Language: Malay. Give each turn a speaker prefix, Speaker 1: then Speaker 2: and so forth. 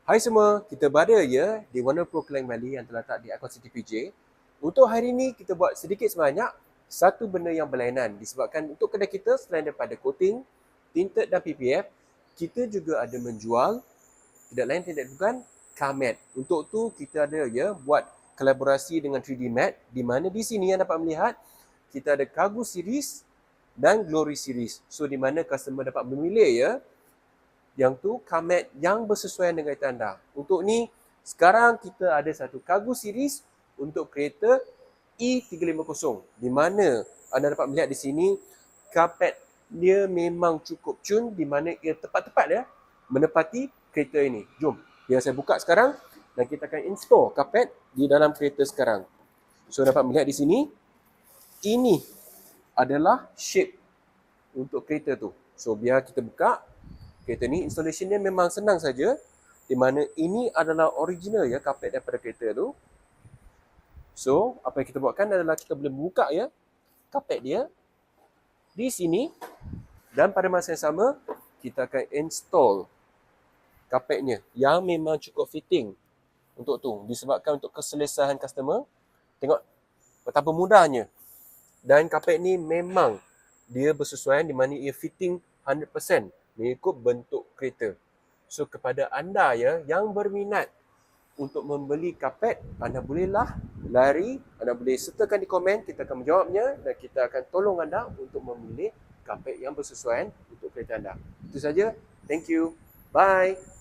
Speaker 1: Hai semua, kita berada ya di Warner Pro Klang Valley yang terletak di Icon City PJ. Untuk hari ini kita buat sedikit sebanyak satu benda yang berlainan disebabkan untuk kedai kita selain daripada coating, tinted dan PPF, kita juga ada menjual tidak lain tidak bukan Carmat. Untuk tu kita ada ya buat kolaborasi dengan 3D Mat di mana di sini yang dapat melihat kita ada Cargo Series dan Glory Series. So di mana customer dapat memilih ya yang tu Carmat yang bersesuaian dengan kereta anda. Untuk ni, sekarang kita ada satu Cargo Series untuk kereta E350 di mana anda dapat melihat di sini karpet dia memang cukup cun di mana ia tepat-tepat ya menepati kereta ini. Jom, biar saya buka sekarang dan kita akan install karpet di dalam kereta sekarang. So dapat melihat di sini, ini adalah shape untuk kereta tu. So biar kita buka kereta ni, installation dia memang senang saja di mana ini adalah original ya karpet daripada kereta tu. So, apa yang kita buatkan adalah kita boleh buka ya karpet dia di sini dan pada masa yang sama kita akan install karpetnya yang memang cukup fitting untuk tu disebabkan untuk keselesaan customer. Tengok betapa mudahnya. Dan karpet ni memang dia bersesuaian di mana ia fitting 100% mengikut bentuk kereta. So kepada anda ya yang berminat untuk membeli karpet, anda bolehlah lari, anda boleh sertakan di komen, kita akan menjawabnya dan kita akan tolong anda untuk memilih karpet yang bersesuaian untuk kereta anda. Itu saja. Thank you. Bye.